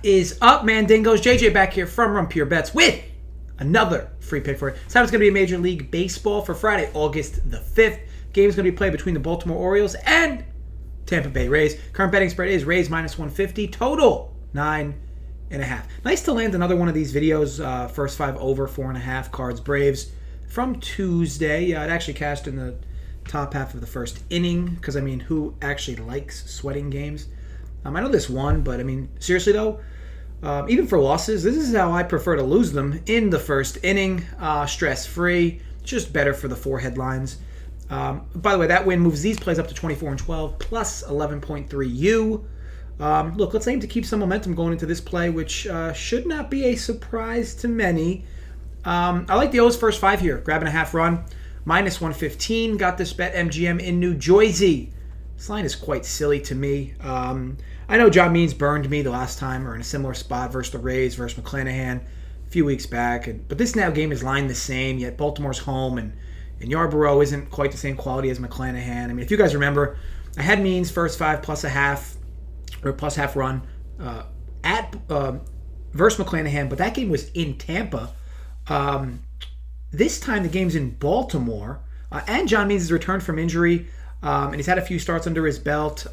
is up, Mandingos? JJ back here from Run Pure Bets with another free pick for it. This time it's going to be Major League Baseball for Friday, August the 5th. Game is going to be played between the Baltimore Orioles and Tampa Bay Rays. Current betting spread is Rays minus 150. Total 9.5. Nice to land another one of these videos. First 5 over 4.5. Cards Braves from Tuesday. It actually cashed in the top half of the first inning because, I mean, who actually likes sweating games? I know this one, but I mean, seriously though, even for losses, this is how I prefer to lose them in the first inning. Stress-free, just better for the 4 headlines. By the way, that win moves these plays up to 24-12 plus 11.3 U. Look, let's aim to keep some momentum going into this play, which should not be a surprise to many. I like the O's first 5 here, grabbing a half run. Minus 115, got this bet MGM in New Jersey. This line is quite silly to me. I know John Means burned me the last time, or in a similar spot versus the Rays, versus McClanahan a few weeks back. But this now game is lined the same, yet Baltimore's home, and Yarborough isn't quite the same quality as McClanahan. I mean, if you guys remember, I had Means first 5 plus a half, or plus half run, versus McClanahan, but that game was in Tampa. This time the game's in Baltimore, and John Means has returned from injury. And he's had a few starts under his belt,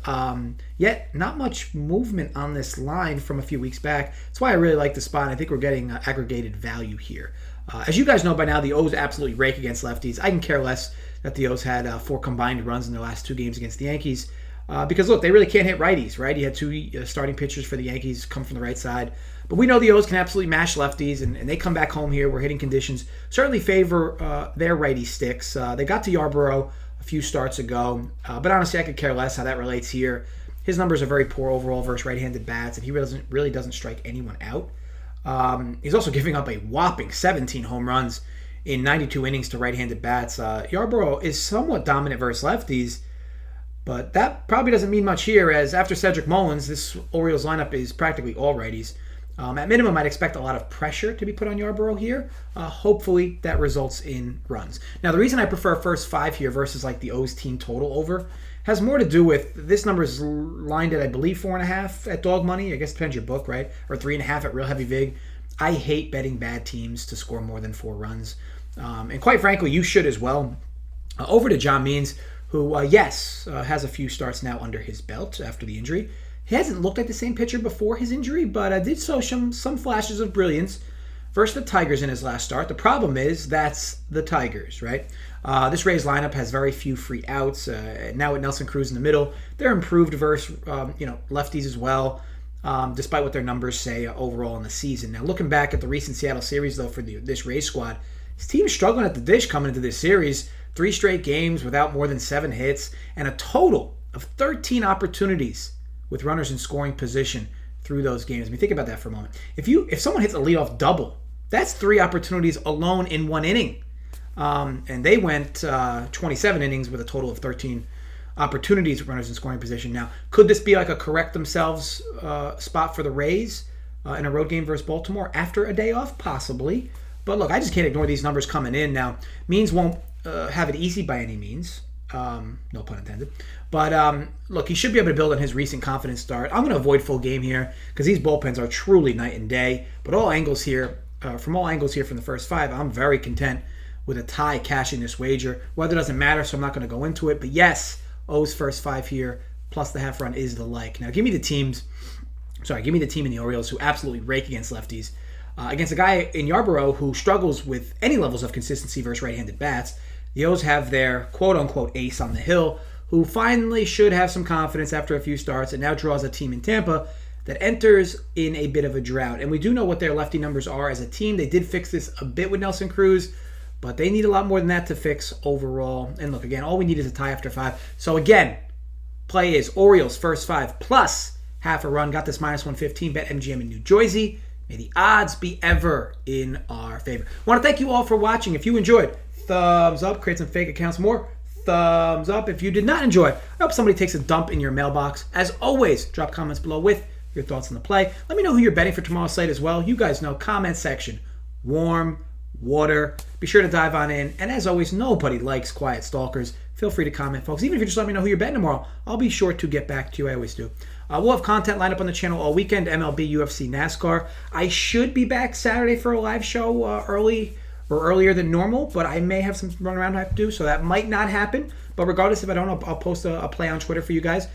yet not much movement on this line from a few weeks back. That's why I really like the spot. I think we're getting aggregated value here. As you guys know by now, the O's absolutely rake against lefties. I can care less that the O's had 4 combined runs in their last 2 games against the Yankees. Because, look, they really can't hit righties, right? You had 2 starting pitchers for the Yankees come from the right side. But we know the O's can absolutely mash lefties, and they come back home here where hitting conditions certainly favor their righty sticks. They got to Yarborough a few starts ago, but honestly, I could care less how that relates here. His numbers are very poor overall versus right-handed bats, and he really doesn't strike anyone out. He's also giving up a whopping 17 home runs in 92 innings to right-handed bats. Yarborough is somewhat dominant versus lefties, but that probably doesn't mean much here, as after Cedric Mullins, this Orioles lineup is practically all righties. At minimum, I'd expect a lot of pressure to be put on Yarborough here. Hopefully, that results in runs. Now, the reason I prefer first 5 here versus like the O's team total over has more to do with this number is lined at, I believe, 4.5 at dog money. I guess it depends your book, right? Or 3.5 at real heavy vig. I hate betting bad teams to score more than 4 runs. And quite frankly, you should as well. Over to John Means, who, has a few starts now under his belt after the injury. He hasn't looked like the same pitcher before his injury, but did show some flashes of brilliance versus the Tigers in his last start. The problem is that's the Tigers, right? This Rays lineup has very few free outs. Now with Nelson Cruz in the middle, they're improved versus lefties as well, despite what their numbers say overall in the season. Now looking back at the recent Seattle series, though, for this Rays squad, his team's struggling at the dish coming into this series. 3 straight games without more than 7 hits, and a total of 13 opportunities with runners in scoring position through those games. I mean, think about that for a moment. If someone hits a leadoff double, that's 3 opportunities alone in 1 inning. And they went 27 innings with a total of 13 opportunities with runners in scoring position. Now, could this be like a correct themselves spot for the Rays in a road game versus Baltimore after a day off? Possibly. But look, I just can't ignore these numbers coming in. Now, Means won't have it easy by any means. No pun intended. But look, he should be able to build on his recent confidence start. I'm going to avoid full game here because these bullpens are truly night and day. But from all angles here from the first 5, I'm very content with a tie cashing this wager. Weather doesn't matter, so I'm not going to go into it. But yes, O's first 5 here plus the half run is the like. Now give me the team in the Orioles who absolutely rake against lefties. Against a guy in Yarborough who struggles with any levels of consistency versus right-handed bats. The O's have their quote-unquote ace on the hill, who finally should have some confidence after a few starts and now draws a team in Tampa that enters in a bit of a drought. And we do know what their lefty numbers are as a team. They did fix this a bit with Nelson Cruz, but they need a lot more than that to fix overall. And look, again, all we need is a tie after 5. So again, play is Orioles first 5 plus half a run. Got this minus 115, bet MGM in New Jersey. May the odds be ever in our favor. I want to thank you all for watching. If you enjoyed, thumbs up. Create some fake accounts more. Thumbs up. If you did not enjoy, I hope somebody takes a dump in your mailbox. As always, drop comments below with your thoughts on the play. Let me know who you're betting for tomorrow's slate as well. You guys know, comment section. Warm water. Be sure to dive on in. And as always, nobody likes quiet stalkers. Feel free to comment, folks. Even if you just let me know who you're betting tomorrow, I'll be sure to get back to you. I always do. We'll have content lined up on the channel all weekend, MLB, UFC, NASCAR. I should be back Saturday for a live show earlier than normal, but I may have some run around I have to do, so that might not happen. But regardless, if I don't, I'll post a play on Twitter for you guys.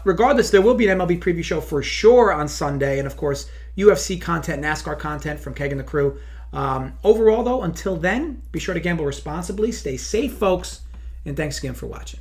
Regardless, there will be an MLB preview show for sure on Sunday, and of course, UFC content, NASCAR content from Keg and the crew. Overall, though, until then, be sure to gamble responsibly. Stay safe, folks, and thanks again for watching.